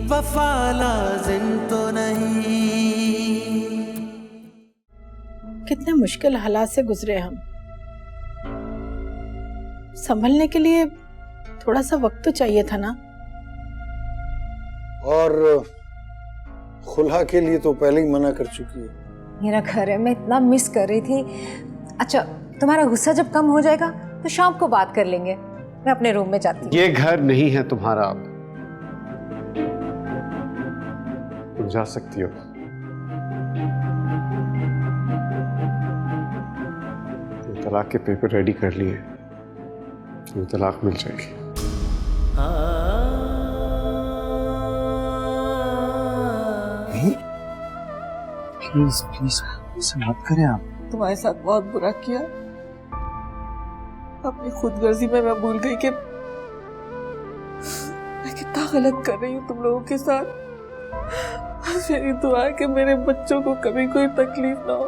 वफा लाजिम तो नहीं। कितने मुश्किल हालात से गुजरे हम, संभलने के लिए थोड़ा सा वक्त तो चाहिए था ना। और खुला के लिए तो पहले ही मना कर चुकी है। मेरा घर है, मैं इतना मिस कर रही थी। अच्छा, तुम्हारा गुस्सा जब कम हो जाएगा तो शाम को बात कर लेंगे। मैं अपने रूम में जाती हूँ। ये घर नहीं है तुम्हारा, अब तुम जा सकती हो। तलाक के पेपर रेडी कर लिए, तुम्हें तलाक मिल जाएगी। प्लीज प्लीज ऐसा मत करें आप। तुम्हारे साथ बहुत बुरा किया। अपनी खुदगर्जी में मैं भूल गई कि मैं कितना गलत कर रही हूँ तुम लोगों के साथ। मेरी दुआ है कि मेरे बच्चों को कभी कोई तकलीफ ना हो।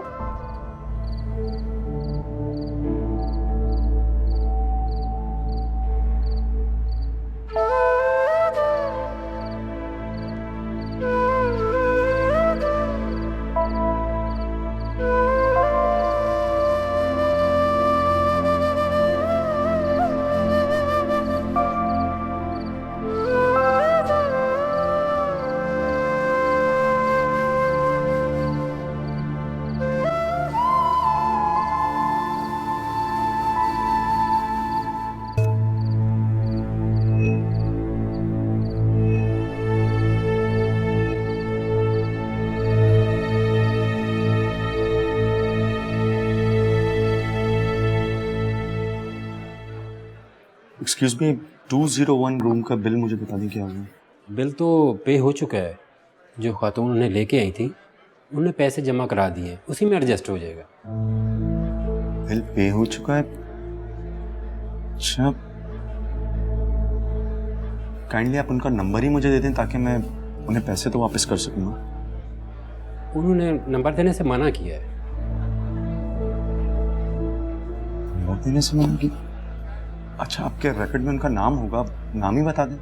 एक्सक्यूज मी, 201 रूम का बिल मुझे बता दें क्या होगा। बिल तो पे हो चुका है। जो खातून उन्हें लेके आई थी उन्हें पैसे जमा करा दिए, उसी में एडजस्ट हो जाएगा। बिल पे हो चुका है? अच्छा, काइंडली आप उनका नंबर ही मुझे दे दें ताकि मैं उन्हें पैसे तो वापस कर सकूंगा। उन्होंने नंबर देने से मना किया है। नंबर देने से मना किया? अच्छा, आपके रिकॉर्ड में उनका नाम होगा, नाम ही बता दें।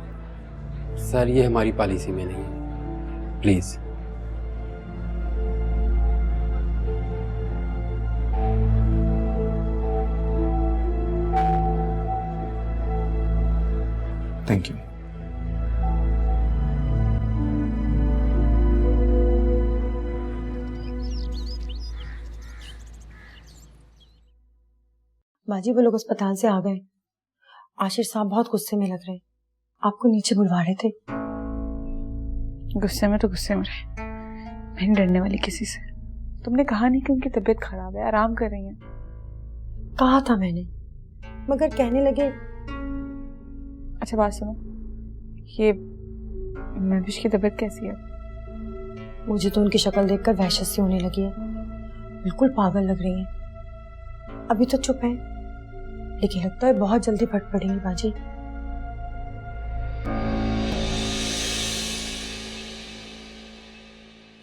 सर, ये हमारी पॉलिसी में नहीं है, प्लीज। Thank you. माजी, वो लोग अस्पताल से आ गए। आशीष साहब बहुत गुस्से में लग रहे हैं, आपको नीचे बुलवा रहे थे। गुस्से में तो गुस्से में रहे, मैं नहीं डरने वाली किसी से। तुमने कहा नहीं कि उनकी तबीयत खराब है, आराम कर रही हैं। कहा था मैंने, मगर कहने लगे। अच्छा बात सुनो, ये महविश की तबीयत कैसी है? मुझे तो उनकी शक्ल देखकर वहशत सी होने लगी है, बिल्कुल पागल लग रही है। अभी तो चुप है, लेकिन लगता है बहुत जल्दी फट पड़ेंगी बाजी।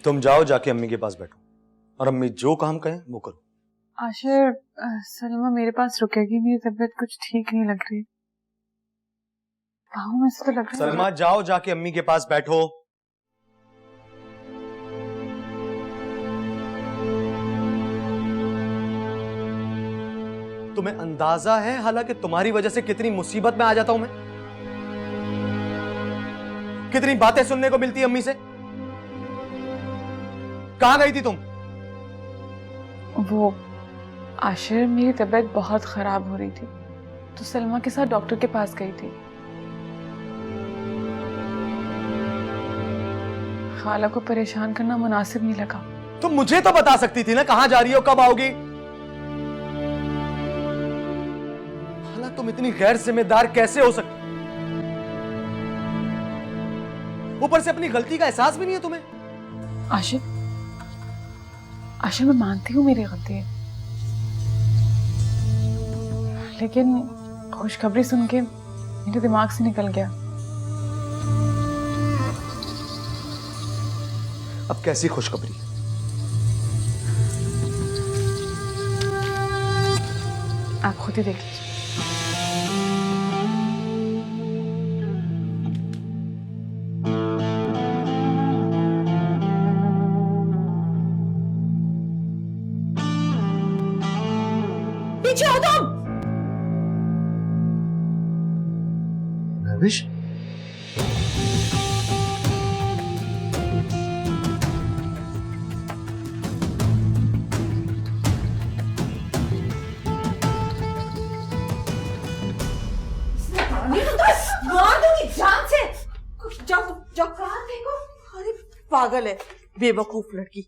तुम जाओ, जाके अम्मी के पास बैठो और अम्मी जो काम कहें वो करो। आशिर, सलमा मेरे पास रुकेगी? मेरी तबीयत कुछ ठीक नहीं लग रही। में से तो लग रहा है। सलमा, जाओ, जाके अम्मी के पास बैठो। तुम्हें अंदाजा है हालांकि तुम्हारी वजह से कितनी मुसीबत में आ जाता हूं मैं? कितनी बातें सुनने को मिलती है अम्मी से। कहां गई थी तुम? वो आशिर, मेरी तबीयत बहुत खराब हो रही थी तो सलमा के साथ डॉक्टर के पास गई थी। खाला को परेशान करना मुनासिब नहीं लगा। तुम मुझे तो बता सकती थी ना कहां जा रही हो, कब आओगी। खाला, तुम इतनी गैर जिम्मेदार कैसे हो सकती? ऊपर से अपनी गलती का एहसास भी नहीं है तुम्हें। आशिर, मैं मानती हूँ मेरी गलती है, लेकिन खुशखबरी सुन के मेरे दिमाग से निकल गया। अब कैसी खुशखबरी? आप खुद ही देख लीजिए। जाओ। कहाँ देखो, अरे पागल है, बेवकूफ लड़की।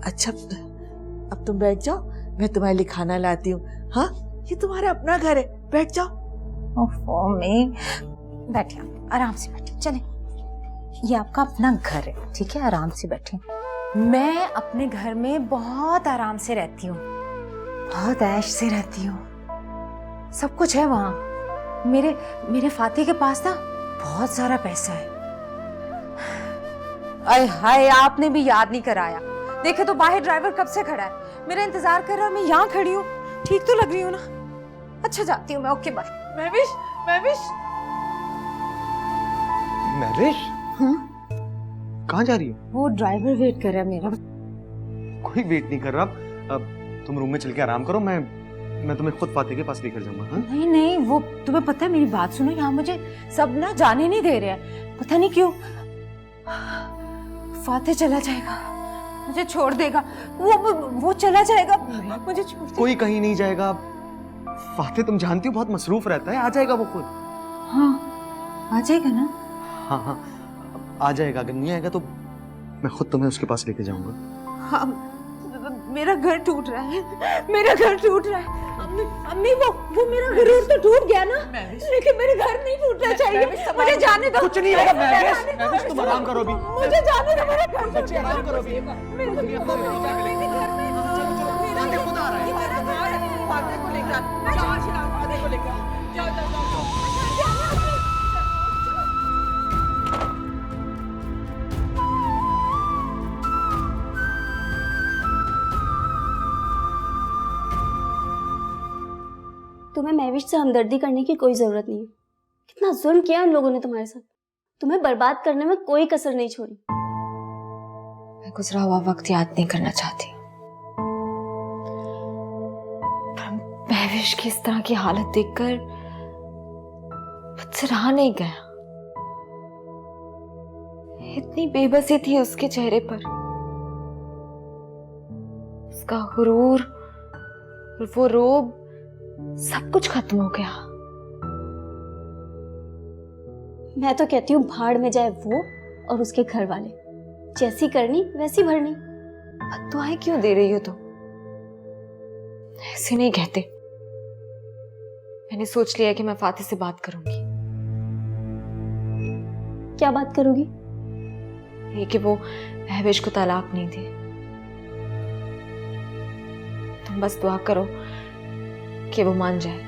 अच्छा अब तुम बैठ जाओ, मैं तुम्हारे लिए खाना लाती हूँ। हाँ, ये तुम्हारा अपना घर है, बैठ जाओ। ओफो मैं बैठिए, आराम से बैठिए। चले, ये आपका अपना घर है, ठीक है, आराम से बैठे। मैं अपने घर में बहुत आराम से रहती हूँ, बहुत ऐश से रहती हूँ, सब कुछ है वहाँ। मेरे फाती के पास ना बहुत सारा पैसा है। अरे हाय, आपने भी याद नहीं कराया। देखे तो बाहर ड्राइवर कब से खड़ा है, मेरा इंतजार कर रहा है, मैं यहाँ खड़ी हूँ। ठीक तो लग रही हूँ ना? अच्छा जाती हूँ मैं, ओके बाय। महविश, महविश, महविश, हाँ? कहाँ जा रही हो? वो ड्राइवर वेट कर रहा है मेरा। कोई वेट नहीं कर रहा। अब तुम रूम में चल के आराम करो, मैं तुम्हें खुद फाते के पास लेकर जाऊंगा। हाँ? नहीं नहीं, वो तुम्हें पता है, मेरी बात सुनो, यहाँ मुझे सब ना जाने नहीं दे रहे हैं, पता नहीं क्यों। फाते चला जाएगा, मुझे छोड़ देगा, वो चला जाएगा, मुझे छोड़। कोई कहीं नहीं जाएगा। फाते तुम जानती हो बहुत मसरूफ रहता है, आ जाएगा वो खुद। हाँ आ जाएगा ना? हाँ हाँ आ जाएगा। अगर नहीं आएगा तो मैं खुद तुम्हें उसके पास लेके जाऊंगा। हाँ, मेरा घर टूट रहा है, मेरा घर टूट रहा है। अम्मी वो मेरा गरूर तो टूट गया ना, लेकिन मेरे घर नहीं टूटना चाहिए। मुझे जाने दो। कुछ नहीं होगा महविश, तुम आराम करो अभी। मुझे जाने दो, मेरा घर बच्चे आराम करो अभी। तुम्हें महविश से हमदर्दी करने की कोई जरूरत नहीं है। कितना जुल्म किया उन लोगों ने तुम्हारे साथ, तुम्हें बर्बाद करने में कोई कसर नहीं छोड़ी। मैं गुजरा हुआ वक्त याद नहीं करना चाहती, पर महविश की इस तरह की हालत देखकर मुझसे रहा नहीं गया। इतनी बेबसी थी उसके चेहरे पर, उसका गुरूर और वो रोब, सब कुछ खत्म हो गया। मैं तो कहती हूँ भाड़ में जाए वो और उसके घर वाले, जैसी करनी वैसी भरनी। बद्दुआएं क्यों दे रही हो तुम? ऐसे नहीं कहते। मैंने सोच लिया कि मैं फातिह से बात करूंगी। क्या बात करोगी? ये कि वो महविश को तलाक नहीं दे। तुम बस दुआ करो कि वो मान जाए।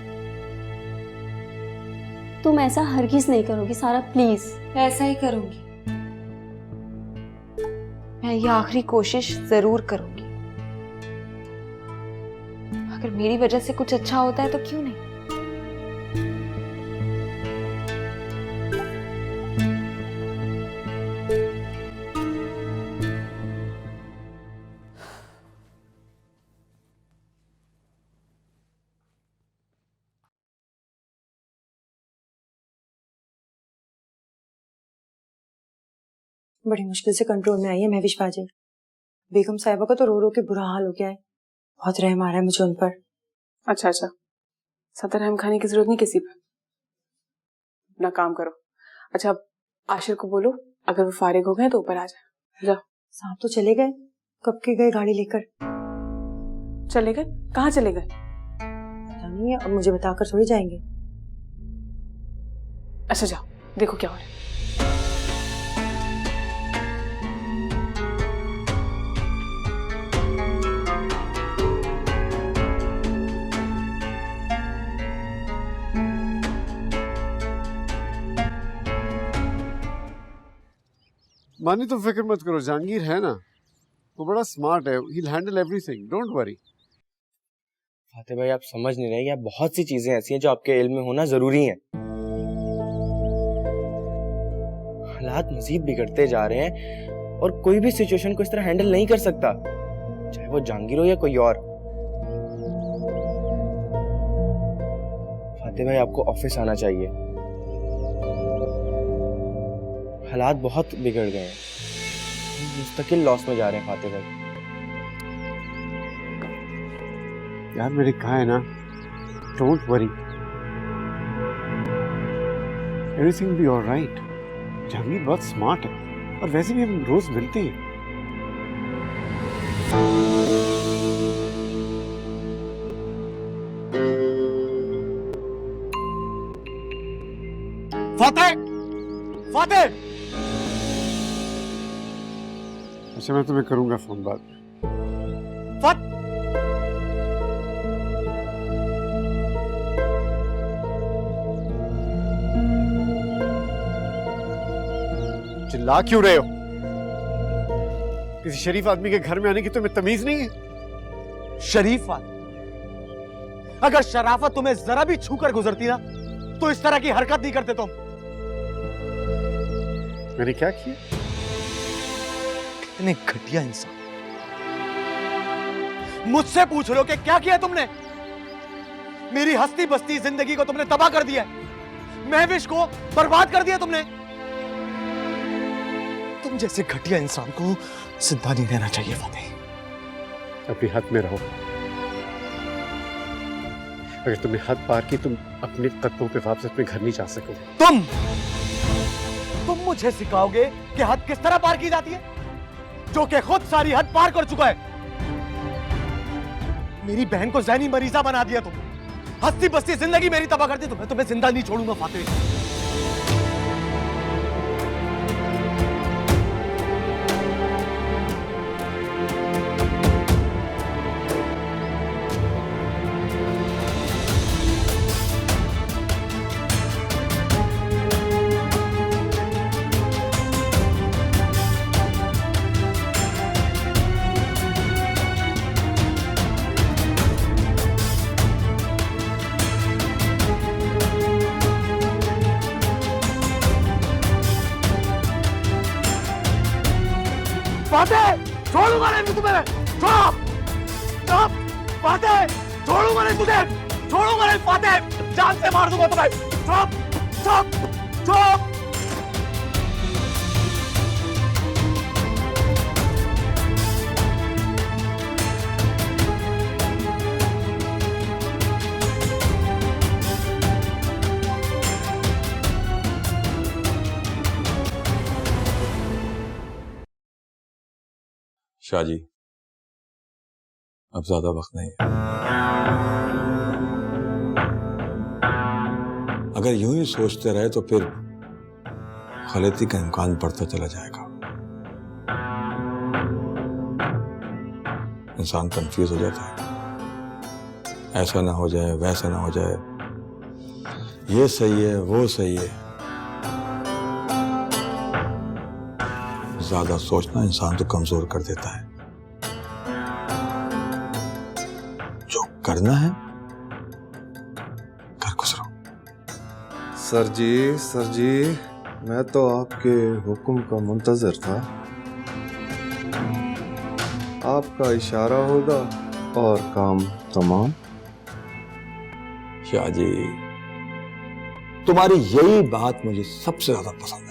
तुम ऐसा हरगिज नहीं करोगी सारा, प्लीज। मैं ऐसा ही करूंगी, मैं ये आखिरी कोशिश जरूर करूंगी। अगर मेरी वजह से कुछ अच्छा होता है तो क्यों नहीं। बड़ी मुश्किल से कंट्रोल में आई है महविश बाजी। बेगम साहिबा का तो रो रो के बुरा हाल हो गया है, बहुत रहम आ रहा है मुझे उन पर। अच्छा अच्छा, ज्यादा रहम खाने की जरूरत नहीं किसी पर, अपना काम करो। अच्छा आशिर को बोलो अगर वो फारिग हो गए तो ऊपर आ जाए। जाओ। साहब तो चले गए, कब के गए गाड़ी लेकर? चले गए? कहाँ चले गए? पता नहीं है, अब मुझे बताकर थोड़ी जाएंगे। अच्छा जाओ देखो क्या हो रहा है। मानी तो फिक्र मत करो, जहांगीर है ना, वो बड़ा स्मार्ट है, he will handle everything, don't worry. Fateh भाई आप समझ नहीं रहे, यार बहुत सी चीजें ऐसी हैं जो आपके इल्म में होना जरूरी है। हालात मजीद बिगड़ते जा रहे हैं और कोई भी सिचुएशन को इस तरह हैंडल नहीं कर सकता, चाहे वो जहांगीर हो या कोई और। फाते भाई आपको ऑफिस आना चाहिए, हालात बहुत बिगड़ गए हैं, मुस्तकिल लॉस में जा रहे हैं फाते भाई। यार मैंने कहा है ना, don't worry, everything will be alright. Jahangir बहुत स्मार्ट है और वैसे भी हम रोज मिलते हैं। फातेह, फातेह। अच्छा मैं तुम्हें करूंगा फोन बाद में। चिल्ला क्यों रहे हो? किसी शरीफ आदमी के घर में आने की तुम्हें तमीज नहीं है? शरीफ आदमी? अगर शराफत तुम्हें जरा भी छूकर गुजरती ना तो इस तरह की हरकत नहीं करते तुम। मैंने क्या किया? कितने घटिया इंसान। मुझसे पूछ रहे हो कि क्या किया तुमने? मेरी हंसती बसती जिंदगी को तुमने तबाह कर दिया, महविश को बर्बाद कर दिया तुमने। तुम जैसे घटिया इंसान को जिंदा नहीं रहना चाहिए फातेह। अपनी हद में रहो। अगर तुमने हद पार की तुम अपने कदमों पे वापस अपने घर नहीं जा सकोगे। तुम मुझे सिखाओगे कि हद किस तरह पार की जाती है, जो कि खुद सारी हद पार कर चुका है। मेरी बहन को ज़हनी मरीजा बना दिया तुम, हंसती बसती जिंदगी मेरी तबाह कर दी। तुम्हें जिंदा नहीं छोड़ूंगा फातेह। फातेह, छोड़ूंगा नहीं तुम्हें। चुप चुप फातेह, छोड़ूंगा नहीं तुझे, छोड़ूंगा नहीं फातेह, जान से मार दूंगा तुम्हें। चुप चुप चुप। शाहजी, अब ज्यादा वक्त नहीं है। अगर यूं ही सोचते रहे तो फिर गलती का इम्कान बढ़ता चला जाएगा। इंसान कंफ्यूज हो जाता है, ऐसा ना हो जाए वैसा ना हो जाए, ये सही है वो सही है। ज्यादा सोचना इंसान तो कमजोर कर देता है। जो करना है कर गुजरो। सर जी, मैं तो आपके हुक्म का मुंतजर था। आपका इशारा होगा और काम तमाम। शाह जी, तुम्हारी यही बात मुझे सबसे ज्यादा पसंद है।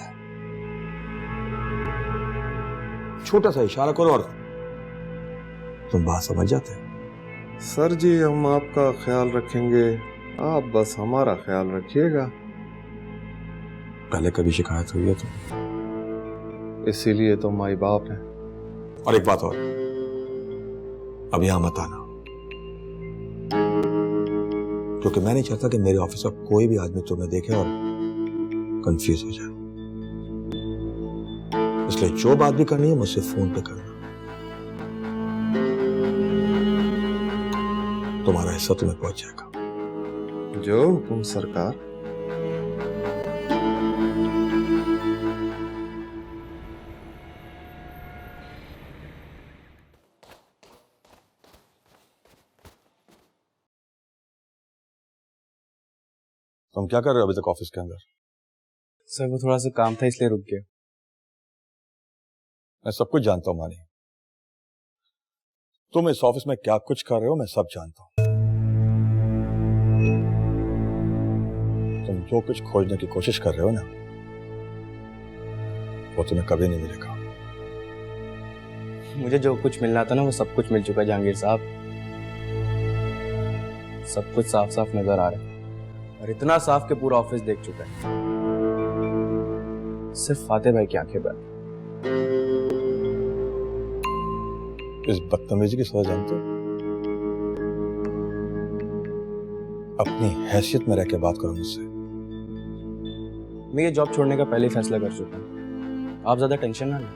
छोटा सा इशारा करो और तुम बात समझ जाते हो। सर जी, हम आपका ख्याल रखेंगे, आप बस हमारा ख्याल रखिएगा। पहले कभी शिकायत हुई है तो? इसीलिए तो माई बाप है। और एक बात और, अब यहां मत आना, क्योंकि मैं नहीं चाहता कि मेरे ऑफिस का कोई भी आदमी तुम्हें देखे और कंफ्यूज हो जाए। इसलिए जो बात भी करनी है मुझसे फोन पे करना। तुम्हारा हिस्सा तुम्हें पहुंच जाएगा। जो हुकुम सरकार। तुम क्या कर रहे हो अभी तक ऑफिस के अंदर? सर वो थोड़ा सा काम था इसलिए रुक गया। मैं सब कुछ जानता हूं मानी, तुम इस ऑफिस में क्या कुछ कर रहे हो मैं सब जानता हूं। तुम जो कुछ खोजने की कोशिश कर रहे हो ना, वो तुम्हें कभी नहीं मिलेगा। मुझे जो कुछ मिलना था ना वो सब कुछ मिल चुका है जहांगीर साहब। सब कुछ साफ साफ नजर आ रहा है और इतना साफ कि पूरा ऑफिस देख चुका है। सिर्फ फातेह भाई की आंखें बंद। इस बदतमीजी की सजा जानते हो? अपनी हैसियत में रह के बात करो मुझसे। मैं ये जॉब छोड़ने का पहले ही फैसला कर चुका हूँ, आप ज्यादा टेंशन ना लें।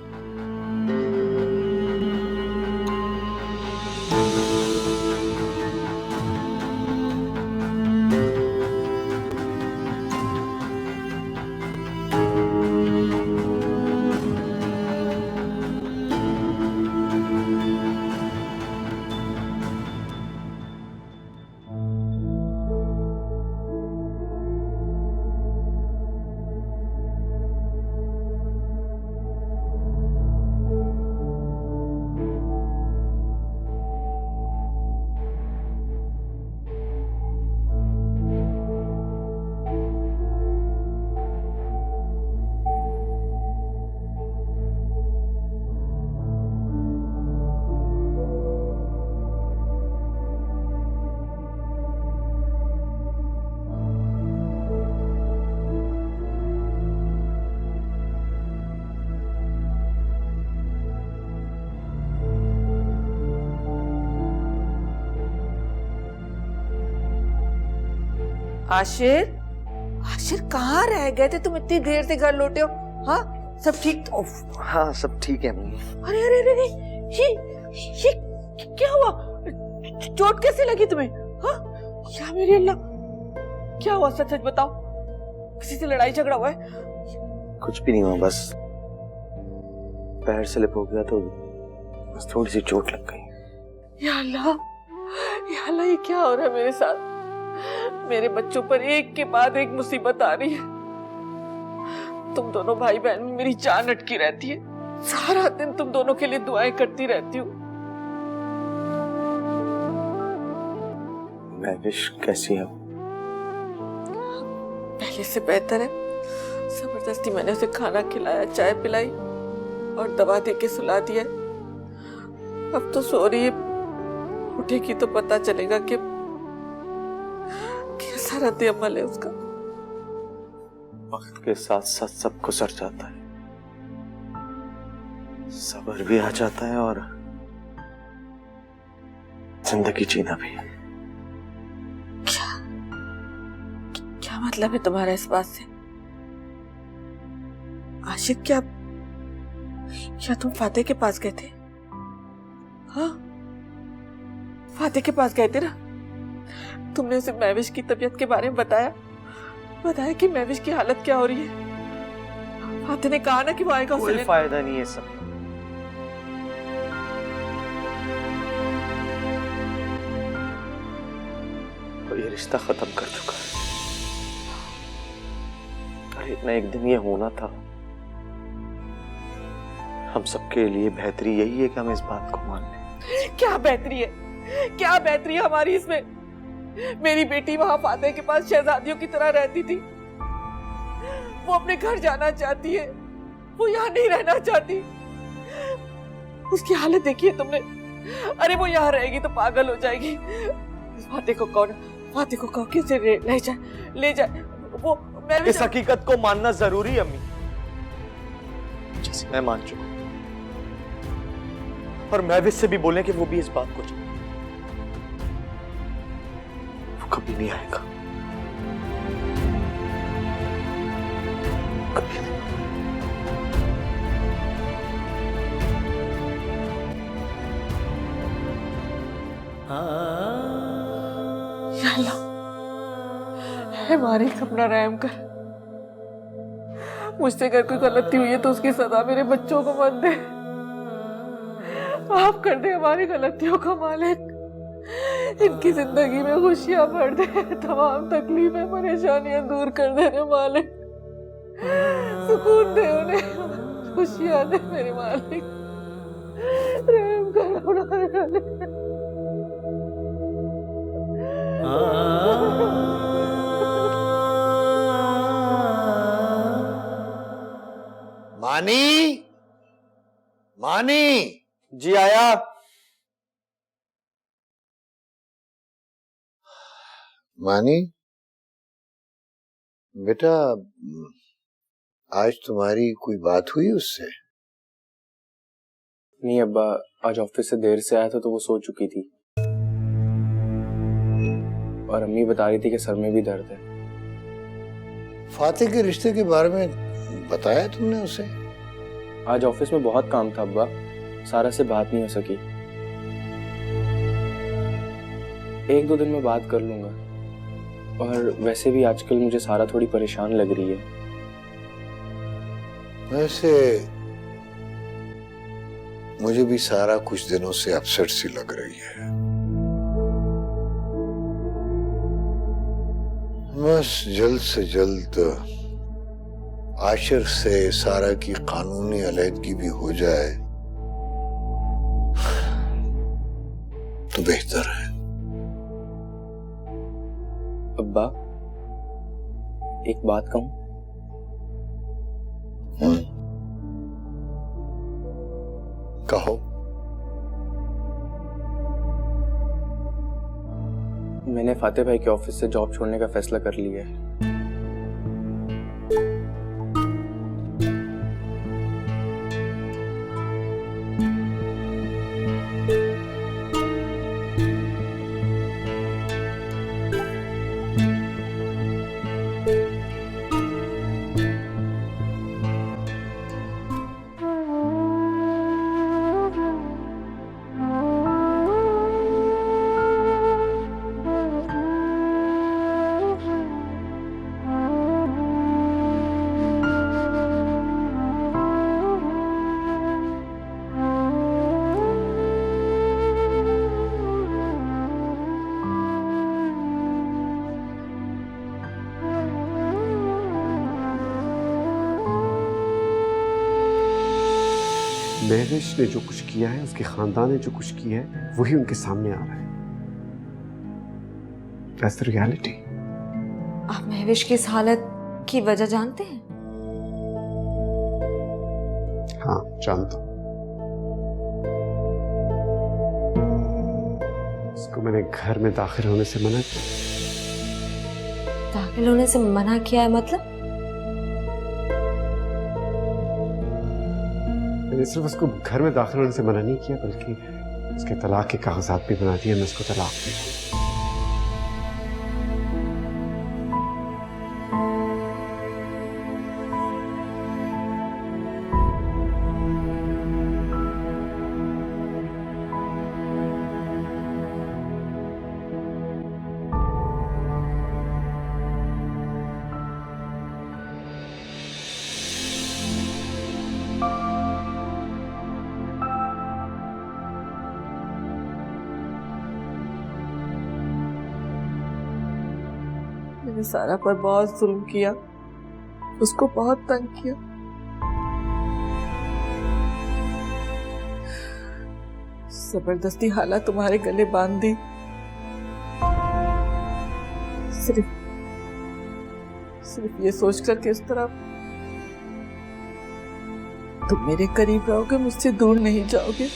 आशिर, आशिर कहाँ रह गए थे तुम? इतनी देर से घर लौटे हो? हाँ सब ठीक? हाँ सब ठीक है मम्मी। अरे अरे अरे अरे, ये क्या हुआ? चोट कैसे लगी तुम्हें? हाँ क्या मेरी अल्लाह, क्या हुआ? सच सच बताओ, किसी से लड़ाई झगड़ा हुआ है? कुछ भी नहीं हुआ, बस पैर स्लिप हो गया तो बस थोड़ी सी चोट लग गई। या अल्लाह, या अल्लाह, ये क्या हो रहा है मेरे साथ? मेरे बच्चों पर एक के बाद एक मुसीबत आ रही है। तुम दोनों भाई बहन में मेरी जान अटकी रहती है। सारा दिन तुम दोनों के लिए दुआएं करती रहती हूँ। महविश कैसी है? पहले से बेहतर है। जबरदस्ती मैंने उसे खाना खिलाया, चाय पिलाई और दवा दे के सुला दिया। अब तो सो रही है, उठेगी तो पता चलेगा कि कैसा रद्द अमल है उसका। वक्त के साथ साथ सब गुजर जाता है, सब्र भी आ जाता है और जिंदगी जीना भी। क्या मतलब है तुम्हारा इस बात से? आशिक, क्या तुम फातेह के पास गए थे? हाँ फातेह के पास गए थे ना? तुमने उसे महविश की तबीयत के बारे में बताया कि महविश की हालत क्या हो रही है? फातेह ने कहा ना कि वो आएगा। कोई फायदा नहीं है सब। तो ये रिश्ता खत्म कर चुका है। एक ना एक दिन ये होना था। हम सबके लिए बेहतरी यही है कि हम इस बात को मान लें। क्या बेहतरी है? क्या बेहतरी है हमारी इसमें? मेरी बेटी वहां फातेह के पास शहजादियों की तरह रहती थी। वो अपने घर जाना चाहती है, वो यहाँ नहीं रहना चाहती। उसकी हालत देखी है तुमने? अरे वो यहाँ रहेगी तो पागल हो जाएगी। फातेह को कहो कि उसे ले जाए। वो मैं इस हकीकत को मानना जरूरी है अम्मी, जैसे मैं मान चुका। और महविश से भी बोले कि वो भी इस बात को चाहे। वो कभी नहीं आएगा, कभी नहीं। या अल्लाह, है मालिक अपना रहम कर। मुझसे अगर कोई गलती हुई है तो उसकी सजा मेरे बच्चों को मत दे। माफ कर दे हमारी गलतियों को मालिक। इनकी जिंदगी में खुशियां भर दे, तमाम तकलीफें परेशानियां दूर कर दे रे मालिक। सुकून दे उन्हें, खुशियां दे मेरे मालिक। रहम कर अपना। मानी जी आया। मानी बेटा, आज तुम्हारी कोई बात हुई उससे? नहीं अब्बा, आज ऑफिस से देर से आया था तो वो सो चुकी थी और अम्मी बता रही थी कि सर में भी दर्द है। फातिह के रिश्ते के बारे में बताया तुमने उसे? आज ऑफिस में बहुत काम था अब्बा, सारा से बात नहीं हो सकी। 1-2 दिन में बात कर लूंगा। और वैसे भी आजकल मुझे सारा थोड़ी परेशान लग रही है। वैसे मुझे भी सारा कुछ दिनों से अपसेट सी लग रही है। बस जल्द से जल्द आशिर से सारा की कानूनी अलहदगी भी हो जाए तो बेहतर है। अब्बा, एक बात कहूं? कहो। मैंने फातिह भाई के ऑफिस से जॉब छोड़ने का फैसला कर लिया है। महविश ने जो कुछ किया है, उसके खानदान ने जो कुछ किया है, वही उनके सामने आ रहा है। That's the reality. आप महविश की इस हालत की वजह जानते हैं? हाँ, जानता हूं। उसको मैंने घर में दाखिल होने से मना किया। दाखिल होने से मना किया है मतलब? मैंने सिर्फ उसको घर में दाखिल होने से मना नहीं किया, बल्कि उसके तलाक के कागजात भी बना दिए। मैं उसको तलाक दी। मैंने सारा पर बहुत जुल्म किया, उसको बहुत तंग किया। जबरदस्ती हालात तुम्हारे गले बांध दी, सिर्फ ये सोचकर कि इस तरह तुम मेरे करीब रहोगे, मुझसे दूर नहीं जाओगे।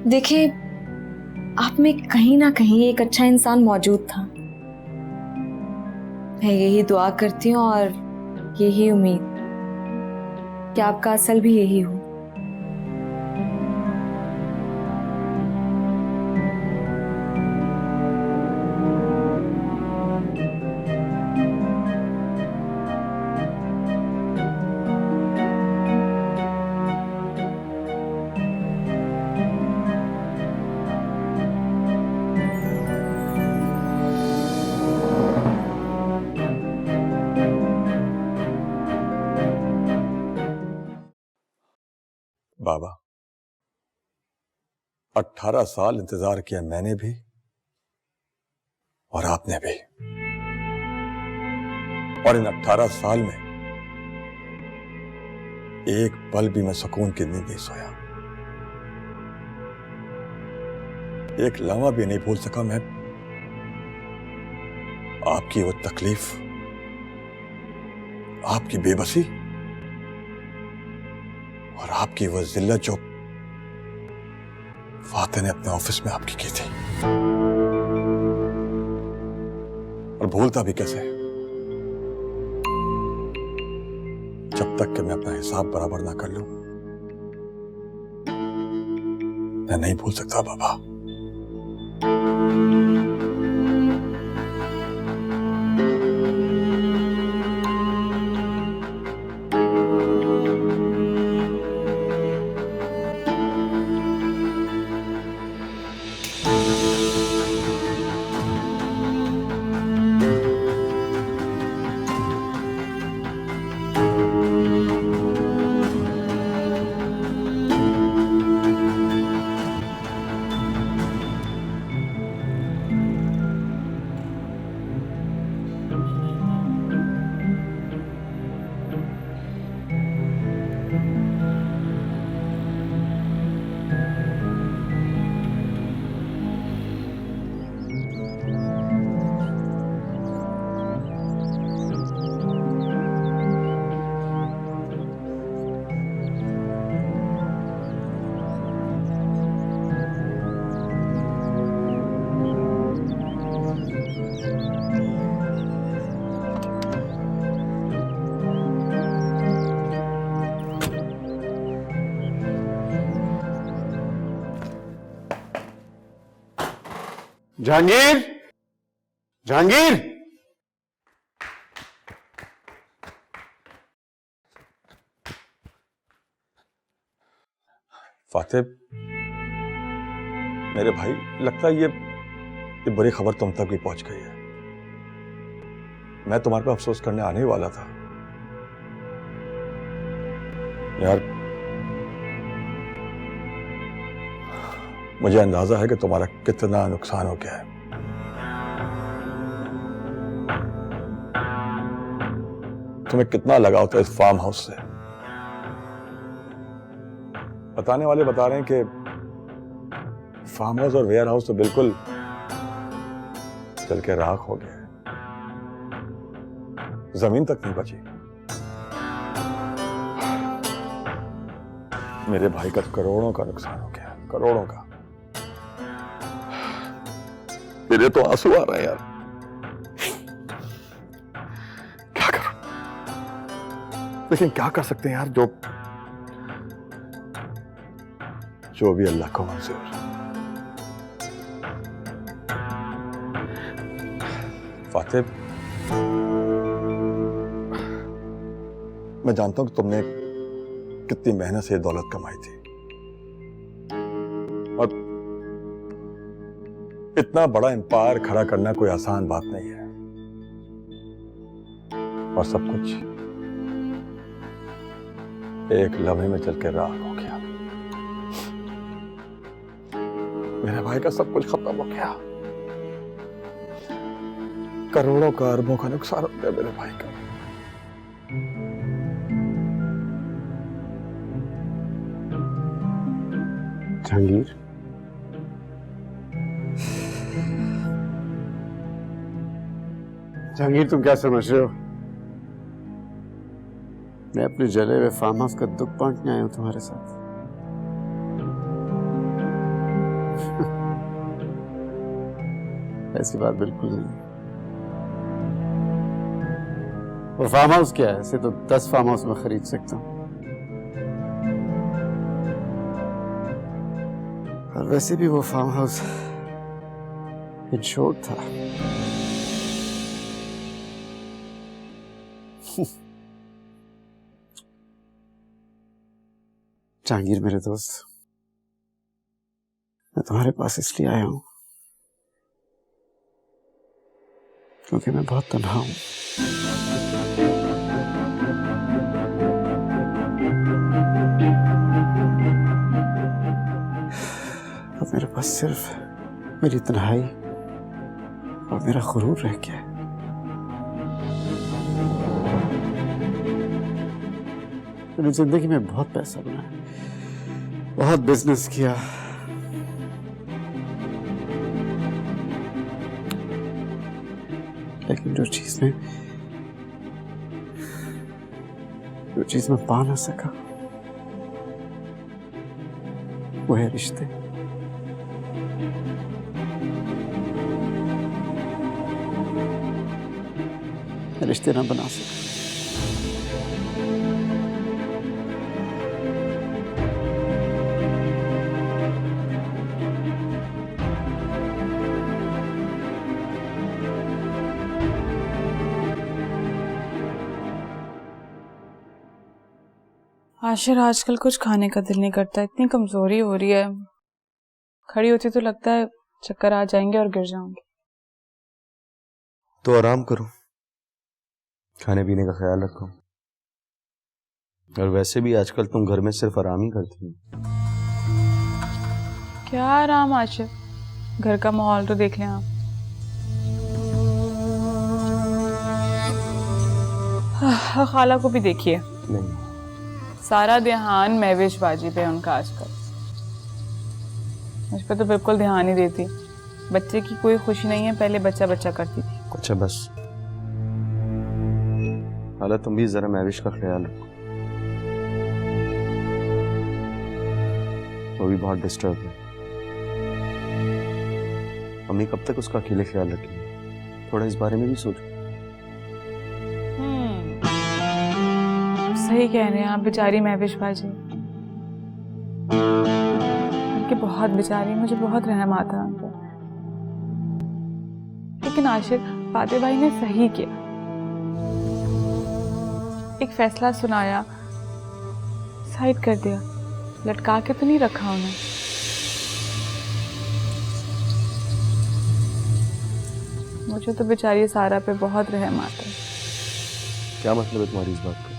देखिए, आप में कहीं ना कहीं एक अच्छा इंसान मौजूद था। मैं यही दुआ करती हूँ और यही उम्मीद कि आपका असल भी यही हो। बाबा, 18 साल इंतजार किया मैंने भी और आपने भी, और इन 18 साल में एक पल भी मैं सुकून की नींद नहीं सोया, एक लम्हा भी नहीं भूल सका मैं आपकी वो तकलीफ, आपकी बेबसी और आपकी वो जिल्लत जो फातिह ने अपने ऑफिस में आपकी की थी। और भूलता भी कैसे, जब तक कि मैं अपना हिसाब बराबर ना कर लूं मैं नहीं भूल सकता बाबा। जहांगीर, जहांगीर, फातिह, मेरे भाई, लगता है ये बुरी खबर तुम तक भी पहुंच गई है। मैं तुम्हारे पे अफसोस करने आने ही वाला था यार। मुझे अंदाजा है कि तुम्हारा कितना नुकसान हो गया है। तुम्हें कितना लगाव था इस फार्म हाउस से। बताने वाले बता रहे हैं कि फार्म हाउस और वेयर हाउस तो बिल्कुल जल के राख हो गया है, जमीन तक नहीं बची। मेरे भाई का करोड़ों का नुकसान हो गया, करोड़ों का। मेरे तो आंसू आ रहे हैं यार, क्या करूं? लेकिन क्या कर सकते हैं यार, जो भी अल्लाह को मंजूर। फातिह, मैं जानता हूं कि तुमने कितनी मेहनत से दौलत कमाई थी और इतना बड़ा एम्पायर खड़ा करना कोई आसान बात नहीं है। और सब कुछ एक लम्हे में चल के राख हो गया। मेरे भाई का सब कुछ खत्म हो गया। करोड़ों का, अरबों का नुकसान हो गया मेरे भाई का। जहांगीर, जहांगीर, तुम क्या समझ रहे हो? मैं अपने जले हुए फार्म हाउस का दुख बांटने आया हूं तुम्हारे साथ। ऐसी बात बिल्कुल नहीं। वो फार्म हाउस क्या है, इसे तो 10 फार्म हाउस में खरीद सकता हूं। और वैसे भी वो फार्म हाउस इंश्योर्ड था। जहांगीर मेरे दोस्त, मैं तुम्हारे पास इसलिए आया हूं क्योंकि मैं बहुत तन्हा हूं। अब मेरे पास सिर्फ मेरी तन्हाई और मेरा गुरूर रह गया है। मैंने जिंदगी में बहुत पैसा बनाया, बहुत बिजनेस किया, लेकिन जो चीज मैं पा ना सका वो है रिश्ते। रिश्ते ना बना सका। आशिर आजकल कुछ खाने का दिल नहीं करता, इतनी कमजोरी हो रही है। खड़ी होती तो लगता है चक्कर आ जाएंगे और गिर जाऊंगी। तो आराम करो, खाने पीने का ख्याल रखो। और वैसे भी आजकल तुम घर में सिर्फ आराम ही करती हो। क्या आराम आशिर, घर का माहौल तो देख लें आप। खाला को भी देखिए, नहीं सारा ध्यान महविश बाजी पे उनका आजकल। मुझ पर तो बिल्कुल ध्यान नहीं देती। बच्चे की कोई खुशी नहीं है, पहले बच्चा बच्चा करती थी। अच्छा बस, हालात तुम भी जरा महविश का ख्याल रखो, वो भी बहुत डिस्टर्ब है। अम्मी कब तक उसका अकेले ख्याल रखेंगे, थोड़ा इस बारे में भी सोचो। सही कह रहे हैं आप, बेचारी महविश बाजी, उनकी बहुत बेचारी, मुझे बहुत रहम आता है उन पर। लेकिन आशिर फाते भाई ने सही किया, एक फैसला सुनाया, साइड कर दिया, लटका के तो नहीं रखा उन्हें। मुझे तो बेचारी सारा पे बहुत रहम आता है। क्या मतलब है तुम्हारी इस बात का?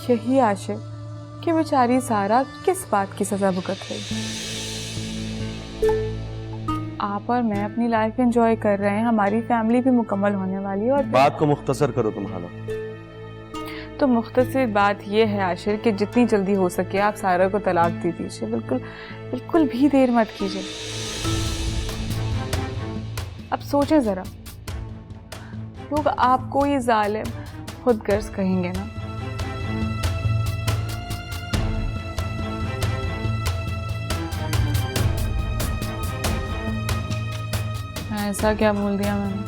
यही आशिर कि बेचारी सारा किस बात की सजा भुगत रही। आप और मैं अपनी लाइफ एंजॉय कर रहे हैं, हमारी फैमिली भी मुकम्मल होने वाली है। और बात को मुख्तसर करो तुम हाला। तो मुख्तसर बात यह है आशिर कि जितनी जल्दी हो सके आप सारा को तलाक दे दीजिए। बिल्कुल बिल्कुल भी देर मत कीजिए। अब सोचें जरा, लोग आपको ये जालिम खुदगर्ज कहेंगे ना। ऐसा क्या बोल दिया मैंने?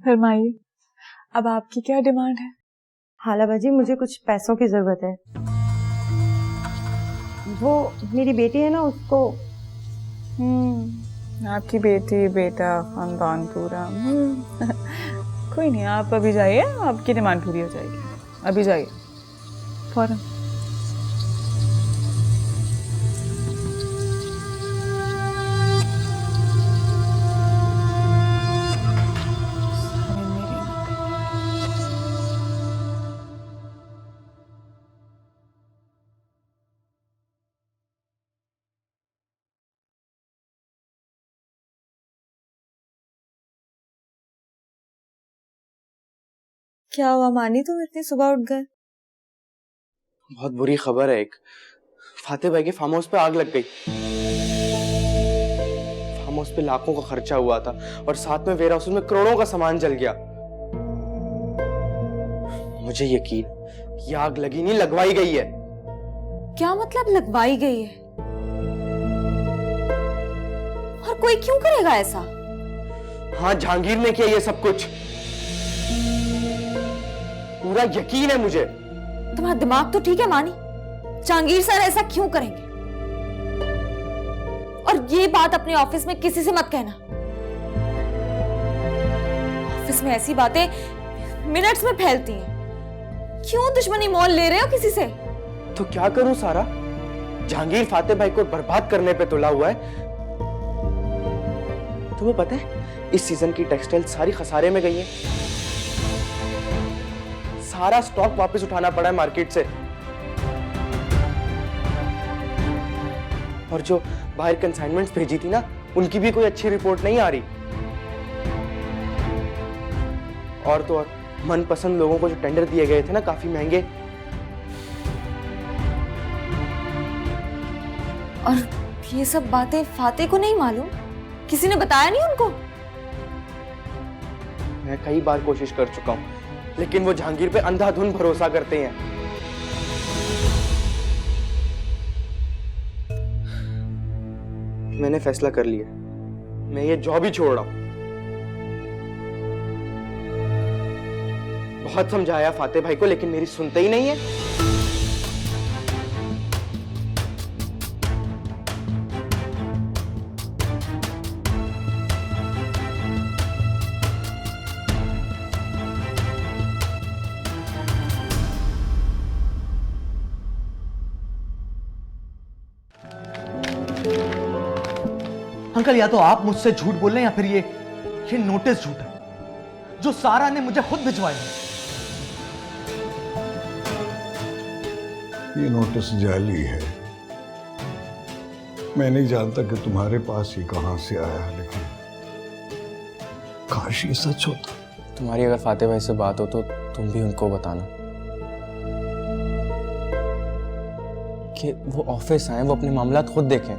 फरमाइए, अब आपकी क्या डिमांड है? हाला बाजी, मुझे कुछ पैसों की जरूरत है। वो मेरी बेटी है ना, उसको। आपकी बेटी, बेटा, खानदान पूरा। कोई नहीं, आप अभी जाइए, आपकी डिमांड पूरी हो जाएगी। अभी जाइए फौरन। क्या हुआ मानी, तुम इतनी सुबह उठ गए? बहुत बुरी खबर है। एक फाते भाई के फार्म हाउस पे आग लग गई। फार्म हाउस पे लाखों का खर्चा हुआ था और साथ में वेयर हाउस में करोड़ों का सामान जल गया। मुझे यकीन ये आग लगी नहीं, लगवाई गई है। क्या मतलब लगवाई गई है? और कोई क्यों करेगा ऐसा? हाँ, जहांगीर ने किया ये सब कुछ, पूरा यकीन है मुझे। तुम्हारा दिमाग तो ठीक है मानी, जहांगीर सर ऐसा क्यों करेंगे? और ये बात अपने ऑफिस में किसी से मत कहना। ऑफिस में ऐसी बातें मिनट्स में फैलती हैं। क्यों दुश्मनी मोल ले रहे हो किसी से? तो क्या करूं सारा, जहांगीर फाते भाई को बर्बाद करने पे तुला हुआ है। तुम्हें पता है इस सीजन की टेक्सटाइल सारी खसारे में गई है। सारा स्टॉक वापस उठाना पड़ा है मार्केट से। और जो बाहर कंसाइनमेंट्स भेजी थी ना, उनकी भी कोई अच्छी रिपोर्ट नहीं आ रही। और तो और मनपसंद लोगों को जो टेंडर दिए गए थे ना, काफी महंगे। और ये सब बातें फाते को नहीं मालूम? किसी ने बताया नहीं उनको? मैं कई बार कोशिश कर चुका हूं, लेकिन वो जहांगीर पे अंधाधुंध भरोसा करते हैं। मैंने फैसला कर लिया, मैं ये जॉब ही छोड़ रहा हूं। बहुत समझाया फाते भाई को, लेकिन मेरी सुनते ही नहीं है। अंकल, या तो आप मुझसे झूठ बोल रहे हैं या फिर ये नोटिस झूठ है जो सारा ने मुझे खुद भिजवाया है। ये नोटिस जाली है। मैं नहीं जानता कि तुम्हारे पास ये कहां से आया, लेकिन काश ये सच होता। तुम्हारी अगर फाते भाई से बात हो तो तुम भी उनको बताना कि वो ऑफिस आए, वो अपने मामला खुद देखें।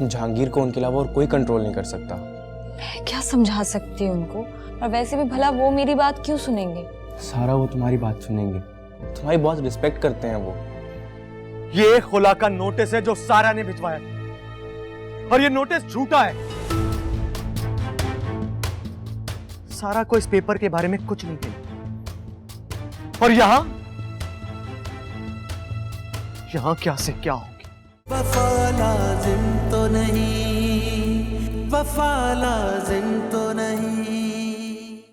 जहांगीर को उनके अलावा और कोई कंट्रोल नहीं कर सकता। मैं क्या समझा सकती हूँ उनको? और वैसे भी भला वो मेरी बात क्यों सुनेंगे? सारा वो तुम्हारी बात सुनेंगे, तुम्हारी बहुत रिस्पेक्ट करते हैं वो। ये खुला का नोटिस है जो सारा ने भिजवाया, और ये नोटिस झूठा है। सारा को इस पेपर के बारे में कुछ नहीं कहना, और यहां क्या से क्या होगी। वफा लाजिम तो नहीं, वफा लाजिम तो नहीं।